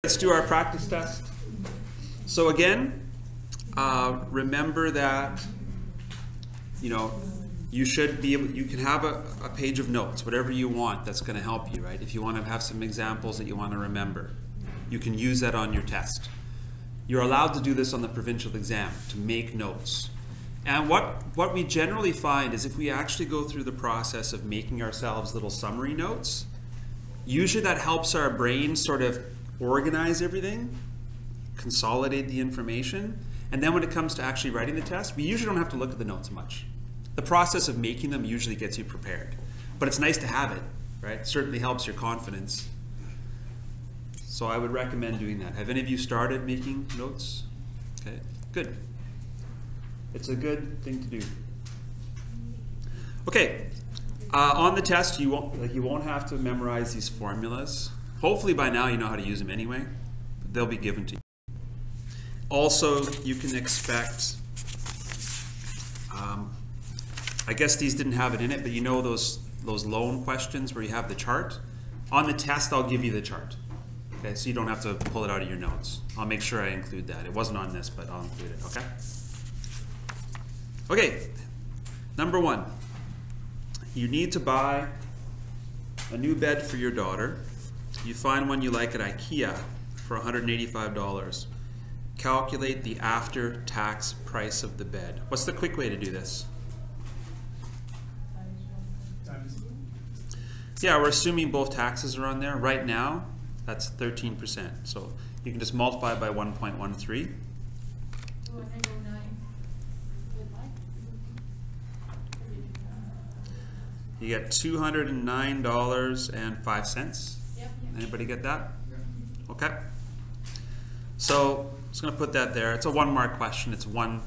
Let's do our practice test. So again, remember that you should be able, you can have a page of notes, whatever you want that's going to help you, right? If you want to have some examples that you want to remember, you can use that on your test. You're allowed to do this on the provincial exam, to make notes. And what we generally find is if we actually go through the process of making ourselves little summary notes, usually that helps our brain sort of organize everything, consolidate the information, and then when it comes to actually writing the test, we usually don't have to look at the notes much. The process of making them usually gets you prepared, but it's nice to have it, right? It certainly helps your confidence. So I would recommend doing that. Have any of you started making notes? Okay, good. It's a good thing to do. Okay, on the test, you won't have to memorize these formulas. Hopefully by now you know how to use them anyway. But they'll be given to you. Also, you can expect, I guess these didn't have it in it, but you know those loan questions where you have the chart? On the test, I'll give you the chart. Okay, so you don't have to pull it out of your notes. I'll make sure I include that. It wasn't on this, but I'll include it, okay? Okay, number one. You need to buy a new bed for your daughter. You find one you like at IKEA for $185. Calculate the after-tax price of the bed. What's the quick way to do this? Yeah, we're assuming both taxes are on there. Right now, that's 13%. So you can just multiply by 1.13. You get $209.05. Yep. Anybody get that? Okay. So I'm just going to put that there. It's a 1-mark question. There's one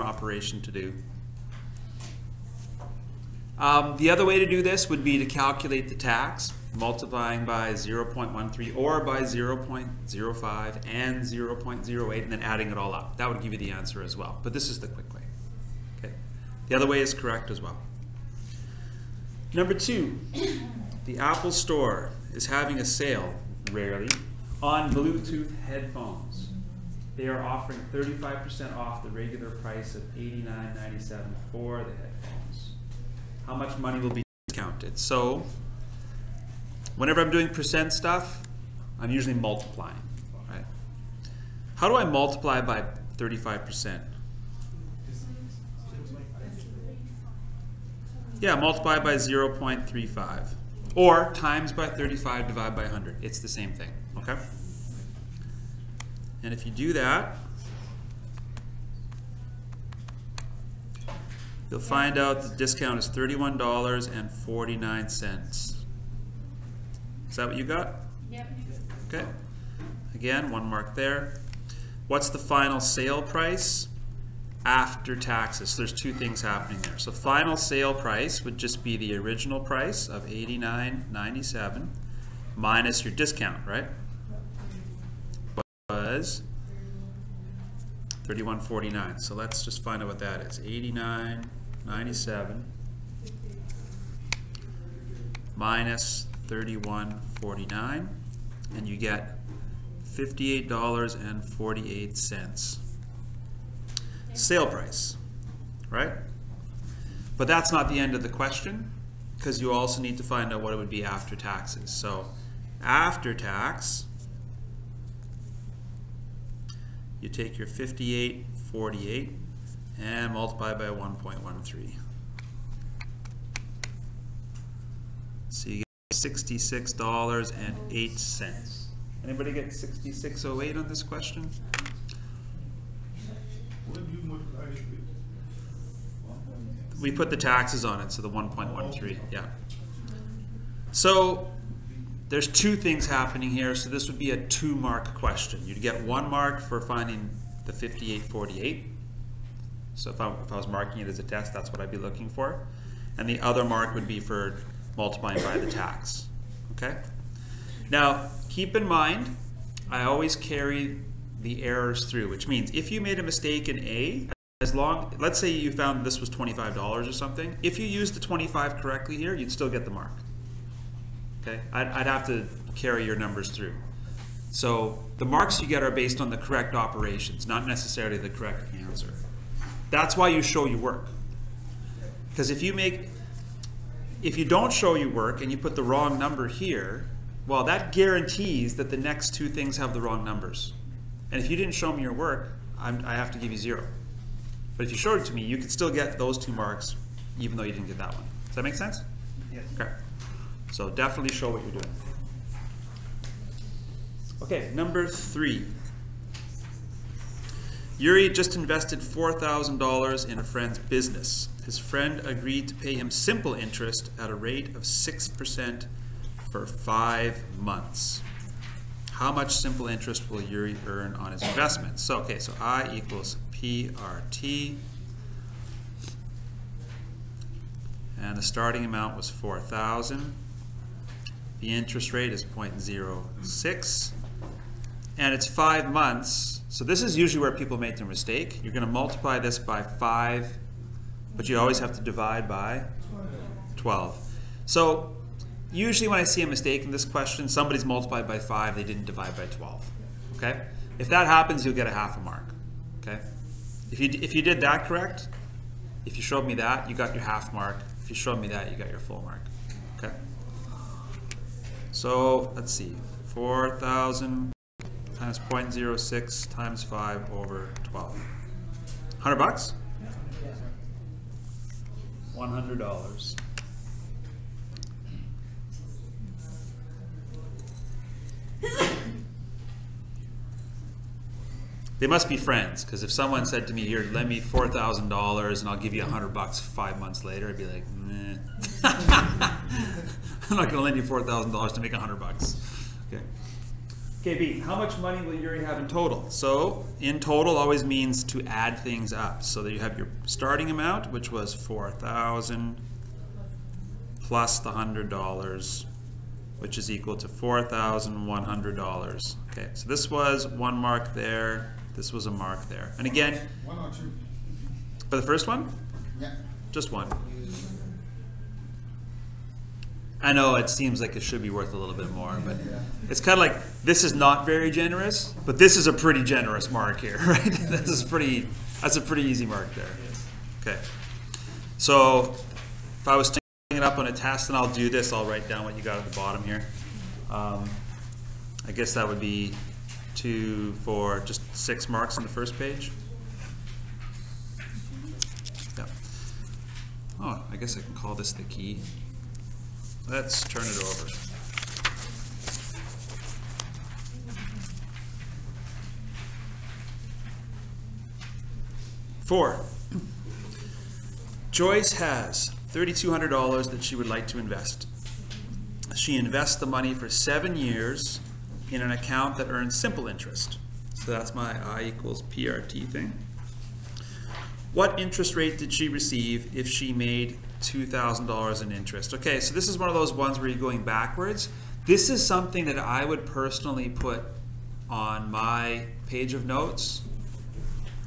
operation to do. The other way to do this would be to calculate the tax, multiplying by 0.13 or by 0.05 and 0.08, and then adding it all up. That would give you the answer as well. But this is the quick way. Okay. The other way is correct as well. Number 2, the Apple Store is having a sale, rarely, on Bluetooth headphones. They are offering 35% off the regular price of $89.97 for the headphones. How much money will be discounted? So, whenever I'm doing percent stuff, I'm usually multiplying, right? How do I multiply by 35%? Yeah, multiply by 0.35. Or times by 35, divide by 100. It's the same thing, okay? And if you do that, you'll find out the discount is $31.49. Is that what you got? Yep. Okay. Again, 1 mark there. What's the final sale price? After taxes. So there's 2 things happening there. So final sale price would just be the original price of $89.97 minus your discount, right? Was $31.49. So let's just find out what that is. $89.97 minus $31.49, and you get $58.48. Sale price, right? But that's not the end of the question, because you also need to find out what it would be after taxes. So after tax, you take your $58.48 and multiply by 1.13. So you get $66.08. Anybody get 66.08 on this question? We put the taxes on it, so the 1.13, yeah. So there's 2 things happening here, so this would be a 2-mark question. You'd get 1 mark for finding the $58.48. So if I was marking it as a test, that's what I'd be looking for. And the other mark would be for multiplying by the tax, okay? Now, keep in mind, I always carry the errors through, which means if you made a mistake in A, let's say you found this was $25 or something, if you used the 25 correctly here, you'd still get the mark. Okay, I'd have to carry your numbers through. So the marks you get are based on the correct operations, not necessarily the correct answer. That's why you show your work. Because if you don't show your work and you put the wrong number here, well, that guarantees that the next two things have the wrong numbers. And if you didn't show me your work, I have to give you 0. But if you showed it to me, you could still get those 2 marks, even though you didn't get that one. Does that make sense? Yes. Okay. So definitely show what you're doing. Okay, number 3. Yuri just invested $4,000 in a friend's business. His friend agreed to pay him simple interest at a rate of 6% for 5 months. How much simple interest will Yuri earn on his investment? So, okay, so I equals PRT. And the starting amount was 4,000. The interest rate is 0.06. And it's 5 months. So this is usually where people make their mistake. You're going to multiply this by 5, but you always have to divide by 12. So usually when I see a mistake in this question, somebody's multiplied by 5, they didn't divide by 12. Okay? If that happens, you'll get a half a mark. Okay? If you did that correct, if you showed me that, you got your half mark. If you showed me that, you got your full mark. Okay? So let's see. 4,000 times 0.06 times 5 over 12. 100 bucks? $100. They must be friends, because if someone said to me, "Here, lend me $4,000 and I'll give you 100 bucks 5 months later," I'd be like, "Meh." I'm not going to lend you $4,000 to make 100 bucks. Okay. Okay, B, how much money will Yuri have in total? So, in total always means to add things up. So that you have your starting amount, which was 4,000 plus the $100, which is equal to $4,100. Okay, so this was 1 mark there. This was a mark there. And again, 1 or 2? For the first one? Yeah. Just 1. I know it seems like it should be worth a little bit more, but it's kind of like this is not very generous, but this is a pretty generous mark here, right? That's a pretty easy mark there. Okay. So if I was taking it up on a test and I'll do this, I'll write down what you got at the bottom here. I guess that would be 2, 4, just 6 marks on the first page. Yeah. Oh, I guess I can call this the key. Let's turn it over. Four. Joyce has $3,200 that she would like to invest. She invests the money for 7 years in an account that earns simple interest. So that's my I equals PRT thing. What interest rate did she receive if she made $2,000 in interest? Okay, so this is one of those ones where you're going backwards. This is something that I would personally put on my page of notes.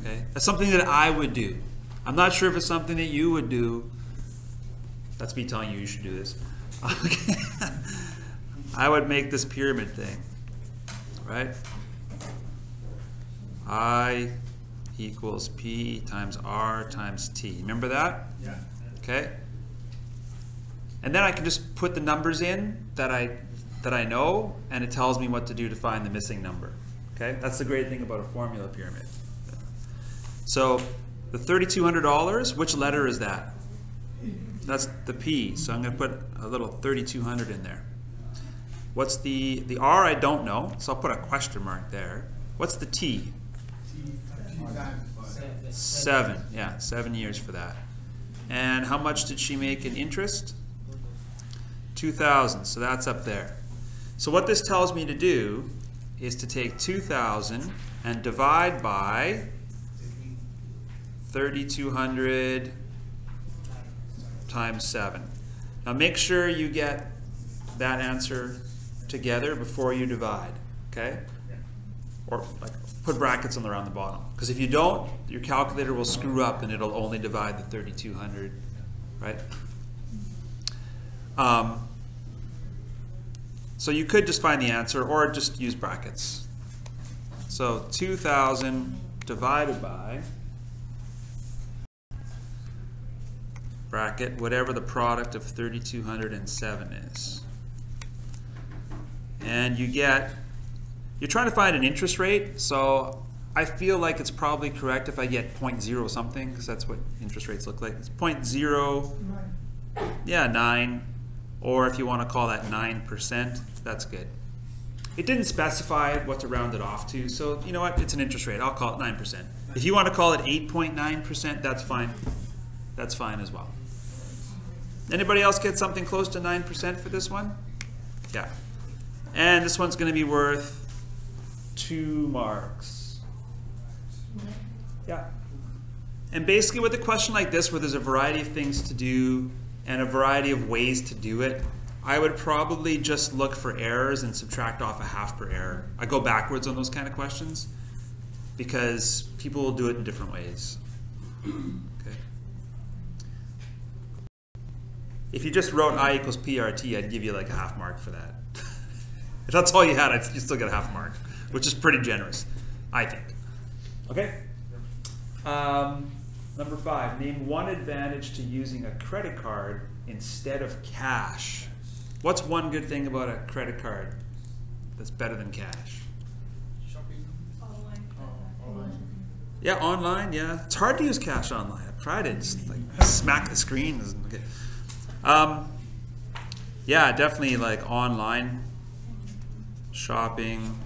Okay, that's something that I would do. I'm not sure if it's something that you would do. That's me telling you you should do this. Okay. I would make this pyramid thing, right? I equals P times R times T. Remember that? Yeah. Okay. And then I can just put the numbers in that I know, and it tells me what to do to find the missing number. Okay? That's the great thing about a formula pyramid. So the $3,200, which letter is that? That's the P. So I'm going to put a little 3,200 in there. What's the R? I don't know, so I'll put a question mark there. What's the T? 7. Yeah, 7 years for that. And how much did she make in interest? 2,000. So that's up there. So what this tells me to do is to take 2,000 and divide by 3,200 times 7. Now make sure you get that answer together before you divide. Okay? Or like put brackets on around the bottom, because if you don't, your calculator will screw up and it'll only divide the 3,200, right? So you could just find the answer or just use brackets. So 2,000 divided by bracket, whatever the product of 3,207 is. And you get, you're trying to find an interest rate, so I feel like it's probably correct if I get 0.0 something, because that's what interest rates look like. It's 0.0, yeah, 9, or if you want to call that 9%, that's good. It didn't specify what to round it off to, so you know what, it's an interest rate, I'll call it 9%. If you want to call it 8.9%, that's fine. That's fine as well. Anybody else get something close to 9% for this one? Yeah. And this one's going to be worth 2 marks. Yeah. And basically with a question like this, where there's a variety of things to do and a variety of ways to do it, I would probably just look for errors and subtract off a half per error. I go backwards on those kind of questions because people will do it in different ways. Okay. If you just wrote I equals PRT, I'd give you like a half mark for that. If that's all you had, you still get a half mark, which is pretty generous, I think. Okay. Number 5, name one advantage to using a credit card instead of cash. What's one good thing about a credit card that's better than cash? Shopping. Online. Yeah, online, yeah. It's hard to use cash online. I've tried it, just like smack the screen. Okay. Yeah, definitely like online shopping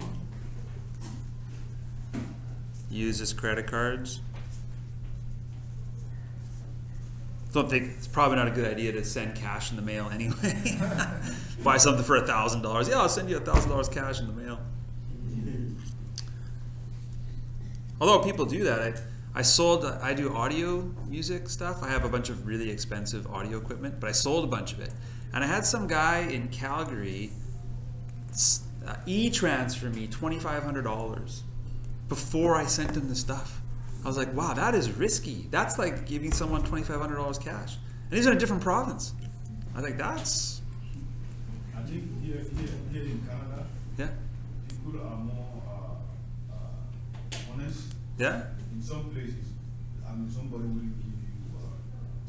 uses credit cards. Don't think it's probably not a good idea to send cash in the mail anyway. Buy something for $1,000. Yeah, I'll send you $1,000 cash in the mail. Although people do that, I do audio music stuff. I have a bunch of really expensive audio equipment, but I sold a bunch of it. And I had some guy in Calgary e-transfer me $2,500 before I sent him the stuff. I was like, wow, that is risky. That's like giving someone $2,500 cash. And he's in a different province. I was like, that's... I think here in Canada, yeah, people are more honest. Yeah? In some places, I mean, somebody will give you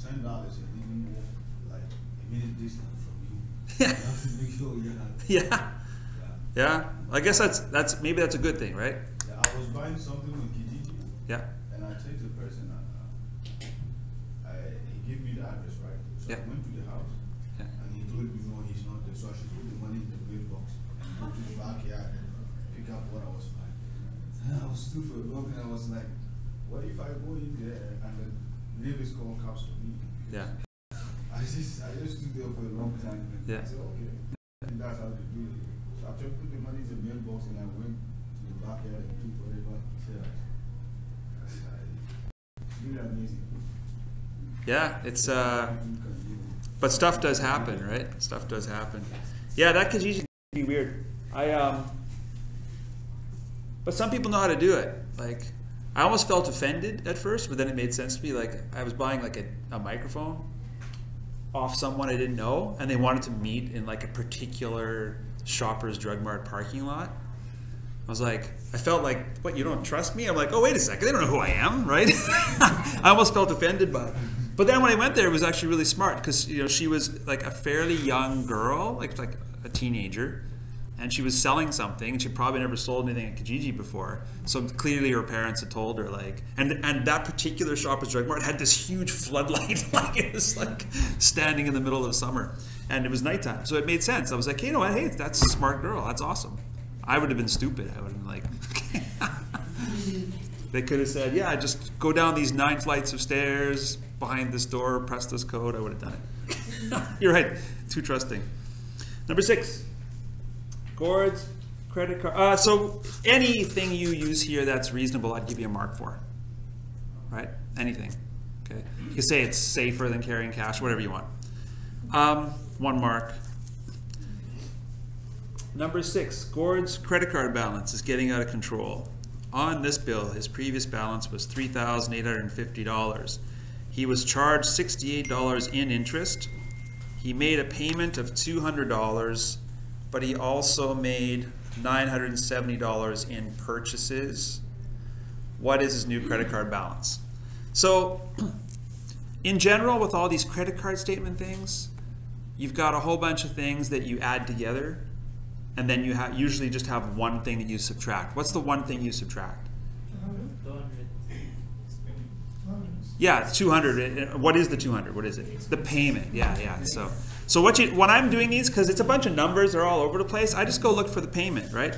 $10 and even walk like a minute distance from you. Yeah. You have to make sure you're not... Yeah. Yeah. I guess that's maybe that's a good thing, right? Yeah, I was buying something with Kijiji. Yeah. And I checked the person and he gave me the address, right? So Yeah. I went to the house and he told me no, he's not there. So I should put the money in the mailbox and go to the backyard and pick up what I was buying. And I was stood for a long and I was like, what if I go in there and the neighbors call cops for me? Yeah. I just stood there for a long time and Yeah. I said, okay, and that's how they do it. So I just put the money in the mailbox and I went to the backyard and took whatever he said. It's really amazing. Yeah, it's but stuff does happen, right? Stuff does happen. Yeah, that could usually be weird. But some people know how to do it. Like, I almost felt offended at first, but then it made sense to me. Like, I was buying like a microphone off someone I didn't know, and they wanted to meet in like a particular Shoppers Drug Mart parking lot. I was like, I felt like, what, you don't trust me? I'm like, oh, wait a second, they don't know who I am, right? I almost felt offended by it. But then when I went there, it was actually really smart because, you know, she was like a fairly young girl, like a teenager, and she was selling something, and she probably never sold anything at Kijiji before. So clearly her parents had told her, like, and that particular Shoppers Drug Mart had this huge floodlight, like it was like standing in the middle of summer, and it was nighttime. So it made sense. I was like, you know what, hey, that's a smart girl, that's awesome. I would have been stupid. I would have been like, they could have said, yeah, just go down these 9 flights of stairs, behind this door, press this code. I would have done it. You're right, too trusting. Number 6, Gord's credit card. So anything you use here that's reasonable, I'd give you a mark for. Right? Anything. Okay. You can say it's safer than carrying cash, whatever you want. 1 mark. Number 6, Gord's credit card balance is getting out of control. On this bill, his previous balance was $3,850. He was charged $68 in interest. He made a payment of $200 but he also made $970 in purchases. What is his new credit card balance? So, in general, with all these credit card statement things, you've got a whole bunch of things that you add together, and then you usually just have one thing that you subtract. What's the one thing you subtract? 200. Yeah, it's 200. What is the 200? What is it? It's the payment. Yeah. So when I'm doing these, because it's a bunch of numbers, they're all over the place, I just go look for the payment, right?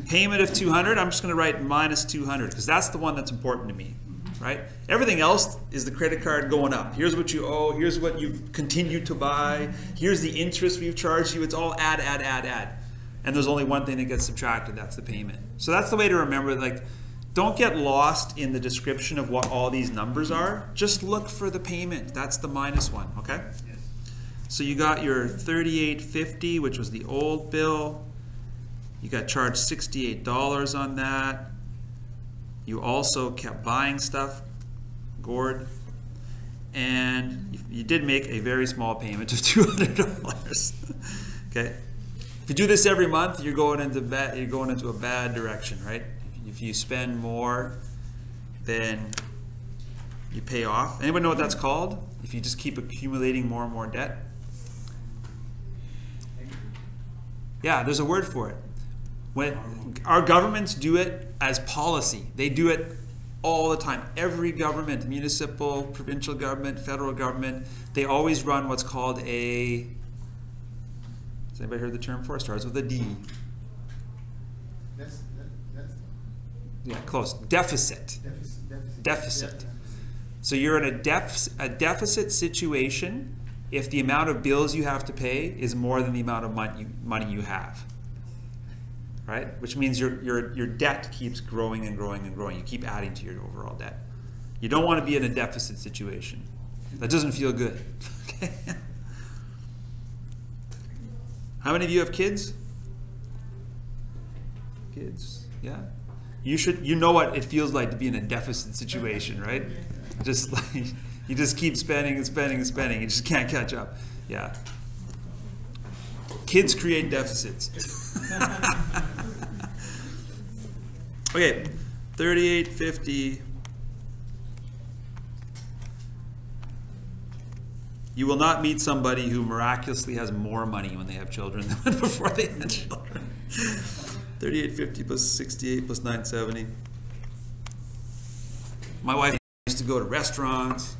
Payment of 200, I'm just going to write minus 200, because that's the one that's important to me, right? Everything else is the credit card going up. Here's what you owe. Here's what you've continued to buy. Here's the interest we've charged you. It's all add. And there's only one thing that gets subtracted. That's the payment. So that's the way to remember, like, don't get lost in the description of what all these numbers are. Just look for the payment. That's the minus one, okay? Yes. So you got your $38.50, which was the old bill. You got charged $68 on that. You also kept buying stuff, Gord. And you did make a very small payment of $200. Okay? If you do this every month, you're going into a bad direction, right? If you spend more than you pay off. Anyone know what that's called? If you just keep accumulating more and more debt? Yeah, there's a word for it. When our governments do it as policy, they do it all the time. Every government, municipal, provincial government, federal government, they always run what's called a, has anybody heard the term for it? Starts with a D. That's Yeah, close. Deficit. Deficit. So you're in a deficit situation if the amount of bills you have to pay is more than the amount of money you have. Right? Which means your debt keeps growing and growing and growing. You keep adding to your overall debt. You don't want to be in a deficit situation. That doesn't feel good. Okay? How many of you have kids? Kids, yeah? You know what it feels like to be in a deficit situation, right? Just like, you just keep spending and spending and spending. You just can't catch up. Yeah. Kids create deficits. Okay, $38.50. You will not meet somebody who miraculously has more money when they have children than before they had children. $38.50 plus 68 plus 970. My wife used to go to restaurants.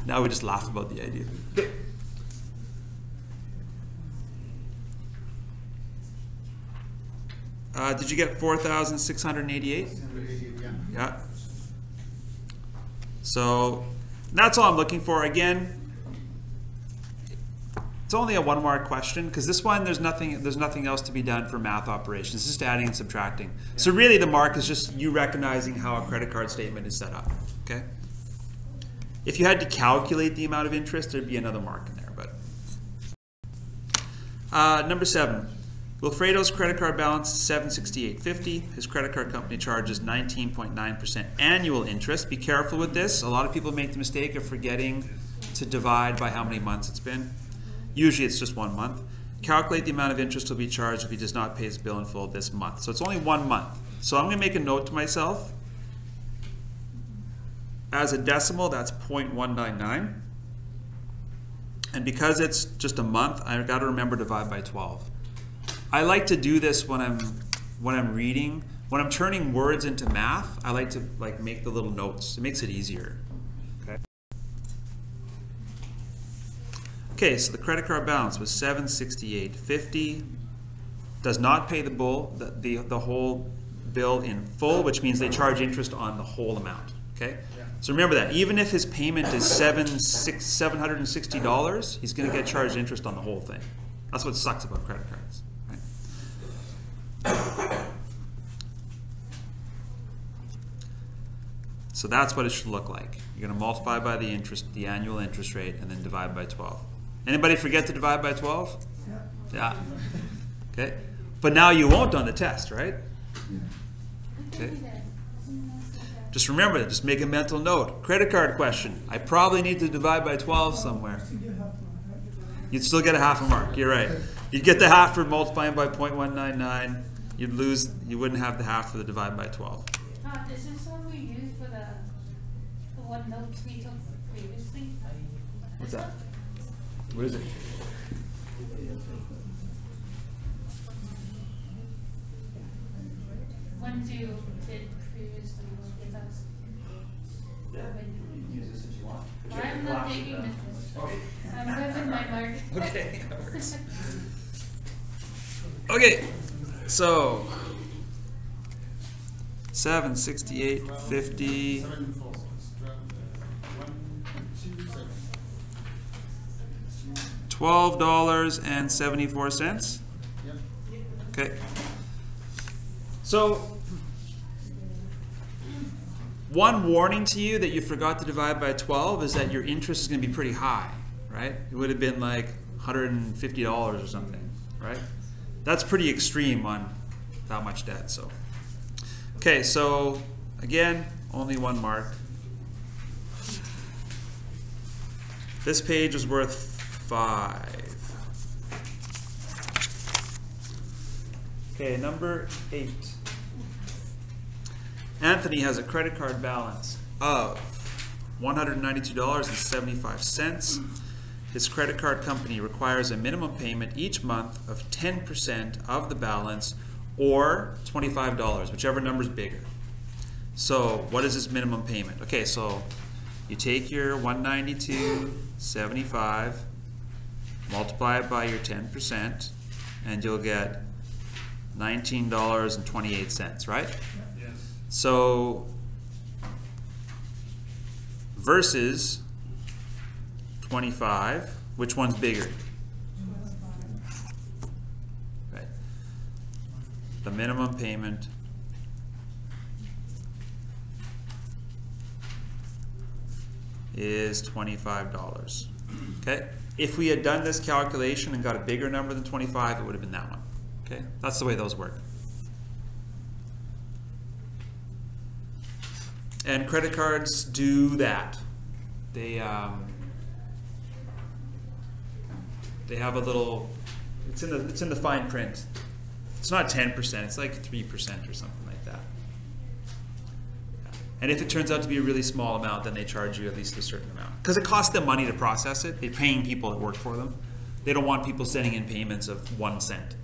Now we just laugh about the idea. Did you get 4,688? Yeah. So that's all I'm looking for. Again, it's only a one-mark question because this one there's nothing else to be done for math operations. It's just adding and subtracting. So really the mark is just you recognizing how a credit card statement is set up. Okay. If you had to calculate the amount of interest, there'd be another mark in there. But number 7. Wilfredo's credit card balance is $768.50. His credit card company charges 19.9% annual interest. Be careful with this. A lot of people make the mistake of forgetting to divide by how many months it's been. Usually it's just 1 month. Calculate the amount of interest to be charged if he does not pay his bill in full this month. So it's only 1 month. So I'm going to make a note to myself. As a decimal, that's 0.199. And because it's just a month, I've got to remember to divide by 12. I like to do this when I'm reading. When I'm turning words into math, I like to make the little notes. It makes it easier. Okay, so the credit card balance was $768.50. Does not pay the whole bill in full, which means they charge interest on the whole amount. Okay? Yeah. So remember that. Even if his payment is $760, he's going to get charged interest on the whole thing. That's what sucks about credit cards. So that's what it should look like. You're going to multiply by the annual interest rate, and then divide by 12. Anybody forget to divide by 12? Yeah. Okay. But now you won't on the test, right? Okay. Just remember that. Just make a mental note. Credit card question. I probably need to divide by 12 somewhere. You'd still get a half a mark. You're right. You'd get the half for multiplying by 0.199. You'd lose, you wouldn't have the half for the divide by 12. This is what we used for the one notes we took previously. What's that? What is it? Ones you did previously with us. Yeah, you can use this if you want. I'm not taking this. I'm good with my mark. Okay, that works. Okay, so 768.50. $12.74. Okay. So, one warning to you that you forgot to divide by 12 is that your interest is going to be pretty high, right? It would have been like $150 or something, right? That's pretty extreme on that much debt. So, okay, so again, only one mark. This page was worth 5. Okay, number 8. Anthony has a credit card balance of $192.75. His credit card company requires a minimum payment each month of 10% of the balance or $25, whichever number is bigger. So what is his minimum payment? Okay, so you take your $192.75, multiply it by your 10%, and you'll get $19.28, right? Yes. So versus 25, which one's bigger? Right. The minimum payment is $25. Okay? If we had done this calculation and got a bigger number than 25, it would have been that one. Okay? That's the way those work. And credit cards do that. They have a little, it's in the fine print. It's not 10%, it's like 3% or something like that. And if it turns out to be a really small amount, then they charge you at least a certain amount. Because it costs them money to process it. They're paying people that work for them. They don't want people sending in payments of 1 cent.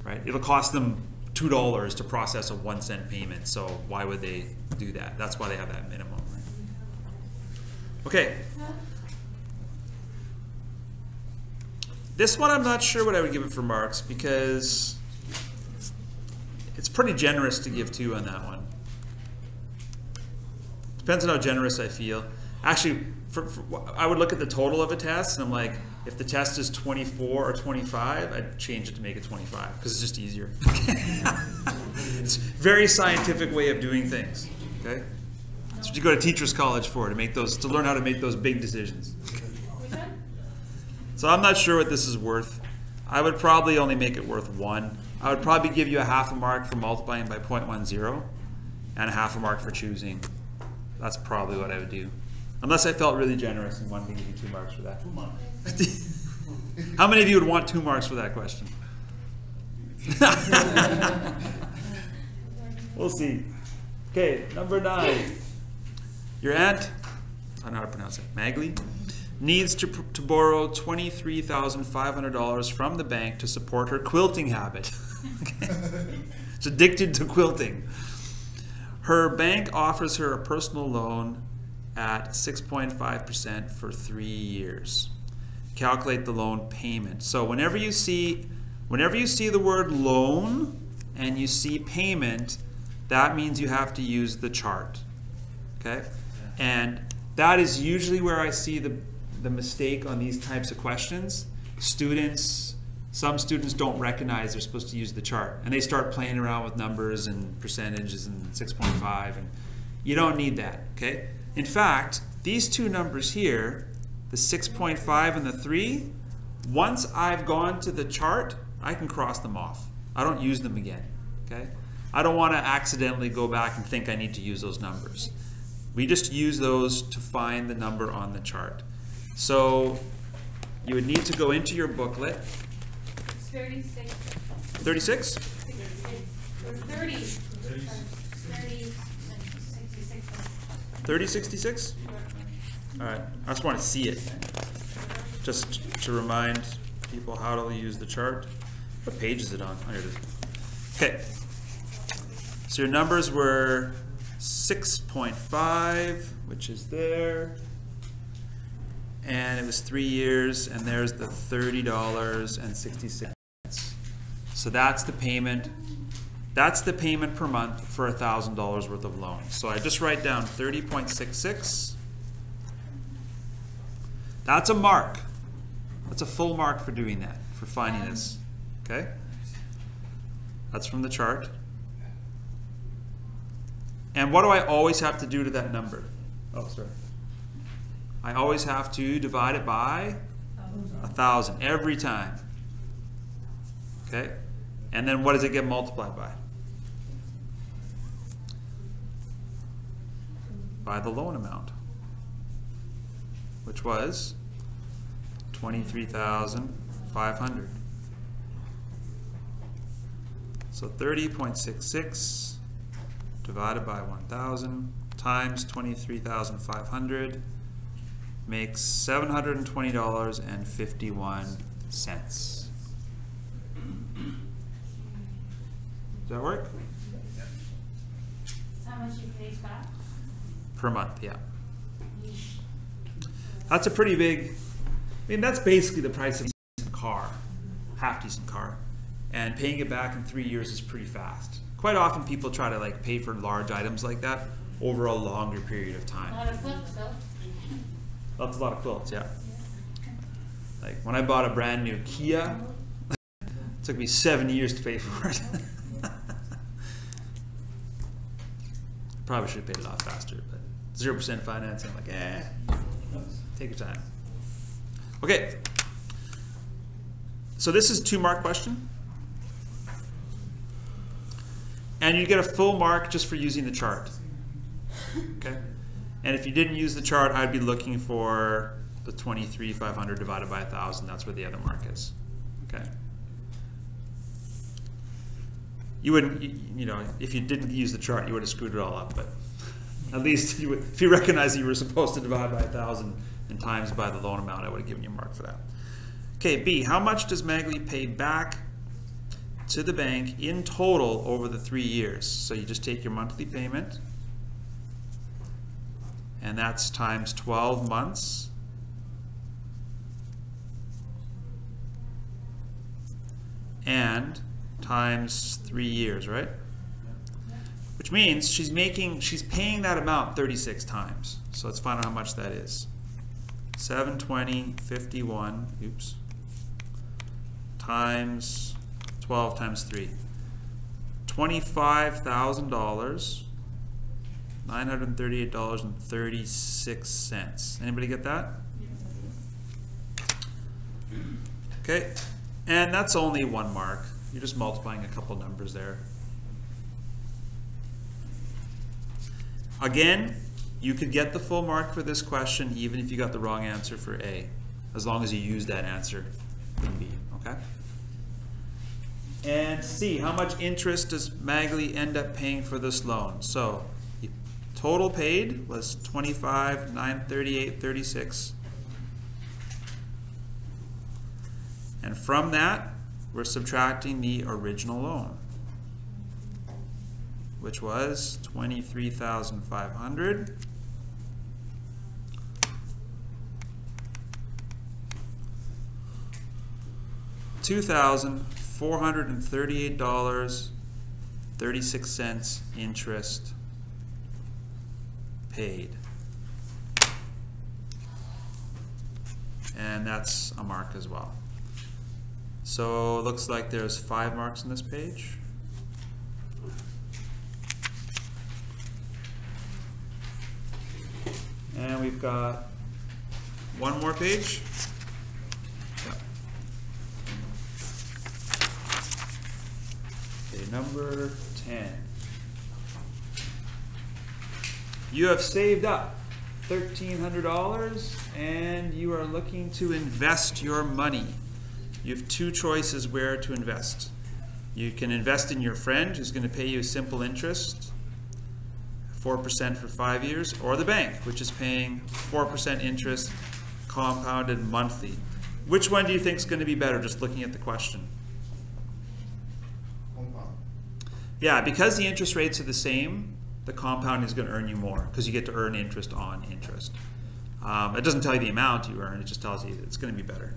Right? It'll cost them $2 to process a 1 cent payment, so why would they do that? That's why they have that minimum. Right? Okay. This one I'm not sure what I would give it for marks because it's pretty generous to give 2 on that one. Depends on how generous I feel. Actually, I would look at the total of a test and I'm like, if the test is 24 or 25, I'd change it to make it 25 because it's just easier. It's a very scientific way of doing things. Okay, that's what you go to teachers college for, to learn how to make those big decisions. So I'm not sure what this is worth. I would probably only make it worth 1. I would probably give you a half a mark for multiplying by 0.10 and a half a mark for choosing. That's probably what I would do. Unless I felt really generous and wanted to give you 2 marks for that. 2 marks. How many of you would want 2 marks for that question? We'll see. Okay, number 9. Your aunt, I don't know how to pronounce it, Magli, needs to borrow $23,500 from the bank to support her quilting habit. She's addicted to quilting. Her bank offers her a personal loan at 6.5% for 3 years. Calculate the loan payment. So whenever you see the word loan and you see payment, that means you have to use the chart. Okay? And that is usually where I see the mistake on these types of questions. Some students don't recognize they're supposed to use the chart, and they start playing around with numbers and percentages and 6.5, and you don't need that, okay? In fact, these 2 numbers here, the 6.5 and the 3, once I've gone to the chart, I can cross them off. I don't use them again, okay? I don't want to accidentally go back and think I need to use those numbers. We just use those to find the number on the chart. So you would need to go into your booklet 36. 36? Or 30. 3066? All right, I just want to see it. Just to remind people how to use the chart. What page is it on? Oh, here it is. Okay. So your numbers were 6.5, which is there. And it was 3 years, and there's the $30.66. So that's the payment. That's the payment per month for $1,000 worth of loan. So I just write down 30.66. That's a mark. That's a full mark for doing that, for finding this. Okay? That's from the chart. And what do I always have to do to that number? Oh, sorry. I always have to divide it by 1,000 every time. Okay? And then what does it get multiplied by? By the loan amount, which was $23,500. So 30.66 divided by 1,000 times 23,500 makes $720.51. Does that work? How much you pay back? Per month, yeah. That's a pretty big, I mean, that's basically the price of a decent car, half decent car. And paying it back in 3 years is pretty fast. Quite often people try to like pay for large items like that over a longer period of time. A lot of quilts, though. That's a lot of quilts, yeah. Like when I bought a brand new Kia, it took me 7 years to pay for it. Probably should have paid it off faster, but 0% financing, like, take your time. Okay, so this is a 2-mark question. And you get a full mark just for using the chart. Okay? And if you didn't use the chart, I'd be looking for the 23,500 divided by 1,000. That's where the other mark is. Okay? You wouldn't, you know, if you didn't use the chart, you would have screwed it all up. But at least you would, if you recognize that you were supposed to divide by 1,000 and times by the loan amount, I would have given you a mark for that. Okay, B, how much does Magley pay back to the bank in total over the 3 years? So you just take your monthly payment, and that's times 12 months. And times 3 years, right? Which means she's paying that amount 36 times. So let's find out how much that is. 720.51, oops, times 12 times 3. $25,000, $938.36. Anybody get that? Okay, and that's only 1 mark. You're just multiplying a couple numbers there. Again, you could get the full mark for this question even if you got the wrong answer for A, as long as you use that answer in B, okay? And C, how much interest does Magley end up paying for this loan? So, total paid was $25,938.36. And from that, we're subtracting the original loan, which was $23,500. $2,438.36 interest paid. And that's a mark as well. So it looks like there's 5 marks on this page. And we've got 1 more page. Yeah. Okay, number 10. You have saved up $1,300 and you are looking to invest your money. you have two choices where to invest. You can invest in your friend who's going to pay you a simple interest, 4% for 5 years, or the bank, which is paying 4% interest compounded monthly. Which one do you think is going to be better, just looking at the question? Compound. Yeah, because the interest rates are the same, the compound is going to earn you more because you get to earn interest on interest. It doesn't tell you the amount you earn, it just tells you it's going to be better.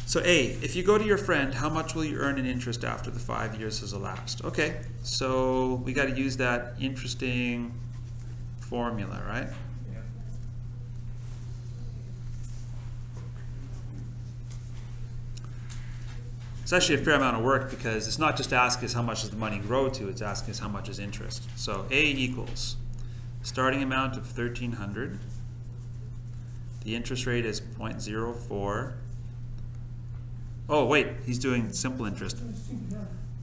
So A, if you go to your friend, how much will you earn in interest after the 5 years has elapsed? Okay, so we got to use that interesting formula, right? Yeah. It's actually a fair amount of work because it's not just asking us how much does the money grow to, it's asking us how much is interest. So A equals starting amount of $1,300. The interest rate is 0.04. Oh wait, he's doing simple interest.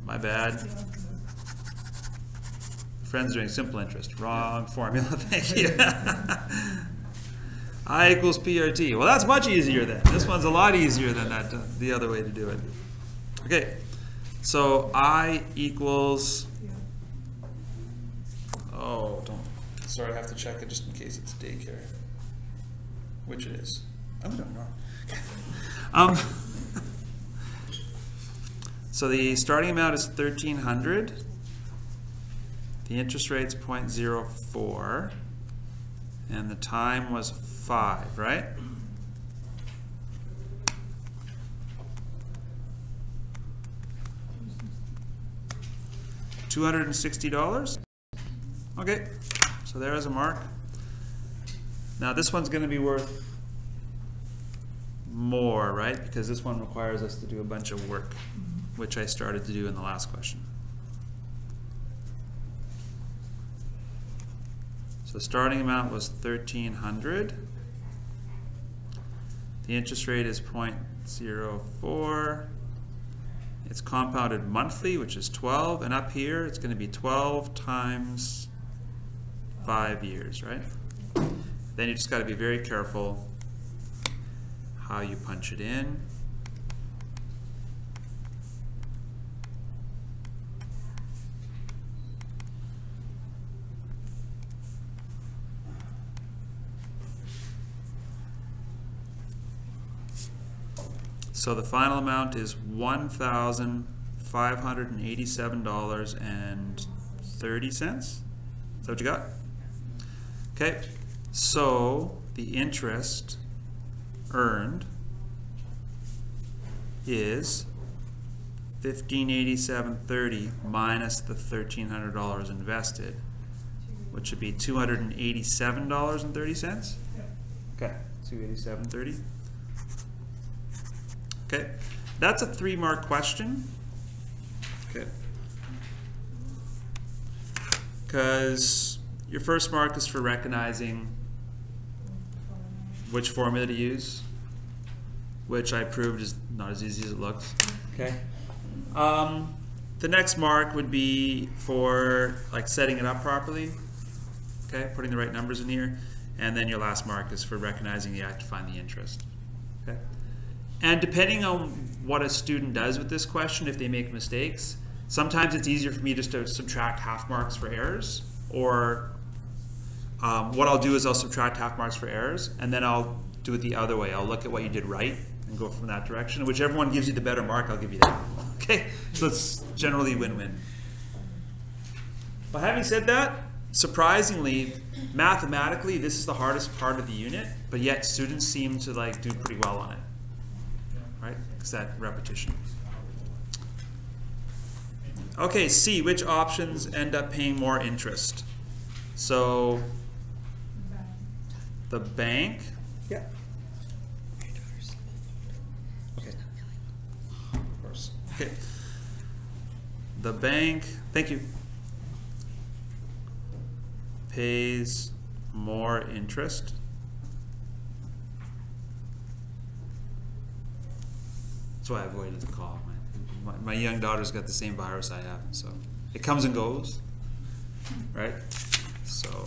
My bad. Friend's doing simple interest. Wrong formula, thank you. I equals PRT. Well, that's much easier then. This one's a lot easier than that, the other way to do it. Okay, so I equals, sorry, I have to check it just in case it's daycare. Which it is. I'm doing wrong. So the starting amount is $1,300. The interest rate's 0.04. And the time was 5, right? $260. Okay, so there is a mark. Now this one's going to be worth more, right? Because this one requires us to do a bunch of work, which I started to do in the last question. So the starting amount was $1,300. The interest rate is 0.04. It's compounded monthly, which is 12, and up here it's going to be 12 times 5 years, right? Then you just got to be very careful how you punch it in. So the final amount is $1,587.30. Is that what you got? Okay, so the interest earned is $1,587.30 minus the $1,300 invested, which would be $287.30. Okay, $287.30. Okay, that's a 3-mark question. Okay, because your first mark is for recognizing which formula to use, which I proved is not as easy as it looks. Okay. The next mark would be for like setting it up properly. Okay, putting the right numbers in here, and then your last mark is for recognizing you have to find the interest. Okay. And depending on what a student does with this question, if they make mistakes, sometimes it's easier for me just to subtract half marks for errors, or what I'll do is I'll subtract half marks for errors, and then I'll do it the other way. I'll look at what you did right and go from that direction. Whichever one gives you the better mark, I'll give you that. Okay, so it's generally win-win. But having said that, surprisingly, mathematically, this is the hardest part of the unit, but yet students seem to like do pretty well on it. Right? It's that repetition. Okay, C, which options end up paying more interest? So, the bank. Yeah. Okay. Of course. Okay. The bank, thank you, pays more interest. That's why I avoided the call. My young daughter's got the same virus I have, so it comes and goes, right? So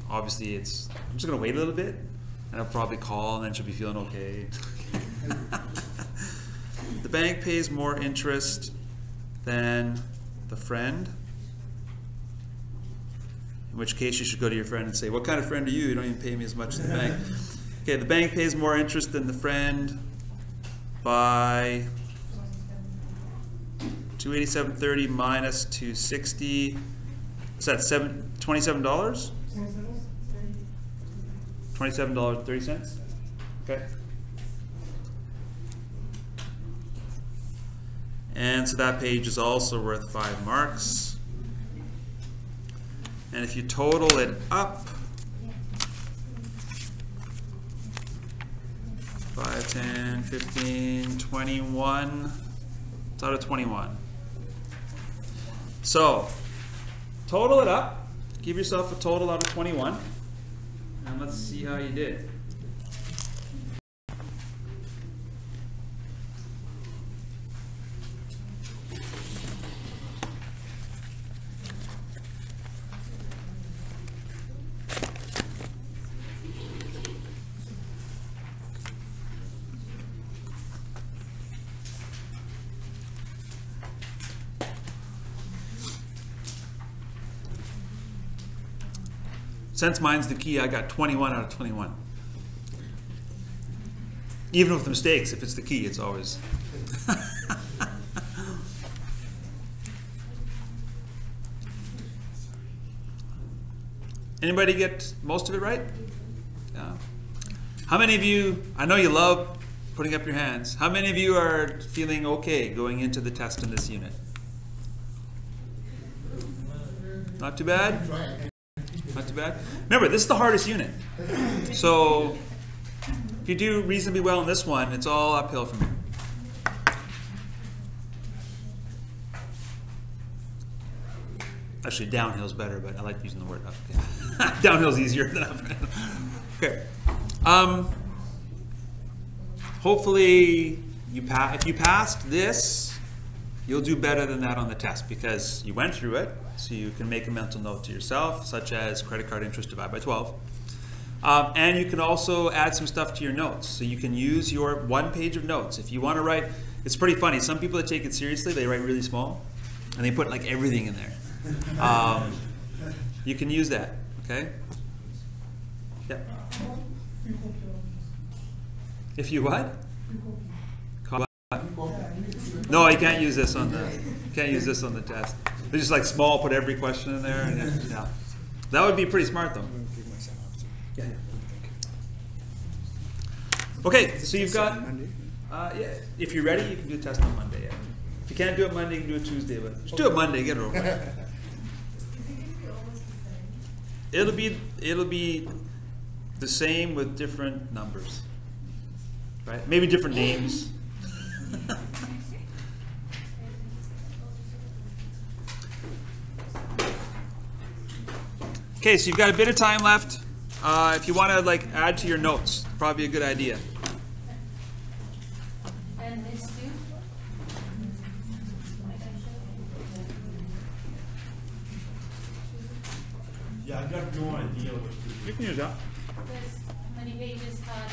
obviously I'm just gonna wait a little bit, and I'll probably call, and then she'll be feeling okay. The bank pays more interest than the friend. In which case you should go to your friend and say, what kind of friend are you? You don't even pay me as much as the bank. Okay, the bank pays more interest than the friend by 287.30 minus 260. Is that $27? $27.30. Okay. And so that page is also worth 5 marks. And if you total it up, 5, 10, 15, 21, it's out of 21. So, total it up, give yourself a total out of 21, and let's see how you did. Since mine's the key, I got 21 out of 21. Even with the mistakes, if it's the key, it's always. Anybody get most of it right? Yeah. How many of you, I know you love putting up your hands, how many of you are feeling okay going into the test in this unit? Not too bad? Not too bad. Remember, this is the hardest unit. So if you do reasonably well in this one, it's all uphill from here. Actually, downhill's better, but I like using the word up. Downhill's easier than uphill. Okay. Hopefully, if you passed this, you'll do better than that on the test because you went through it. So you can make a mental note to yourself, such as credit card interest divided by 12. And you can also add some stuff to your notes. So you can use your 1 page of notes. If you want to write, it's pretty funny. Some people that take it seriously, they write really small. And they put like everything in there. You can use that, okay? Yeah. If you what? No, you can't use this on the test. They're just like small, put every question in there. And yeah. That would be pretty smart though. Yeah. Okay, so you've got, yeah, if you're ready, you can do a test on Monday. Yeah. If you can't do it Monday, you can do it Tuesday, but just do it Monday, get it over with. It'll be the same with different numbers, right? Maybe different names. Okay, so you've got a bit of time left. If you want to like add to your notes, probably a good idea. And this too? Yeah, I got no idea what to do. You can use that. This, how many pages had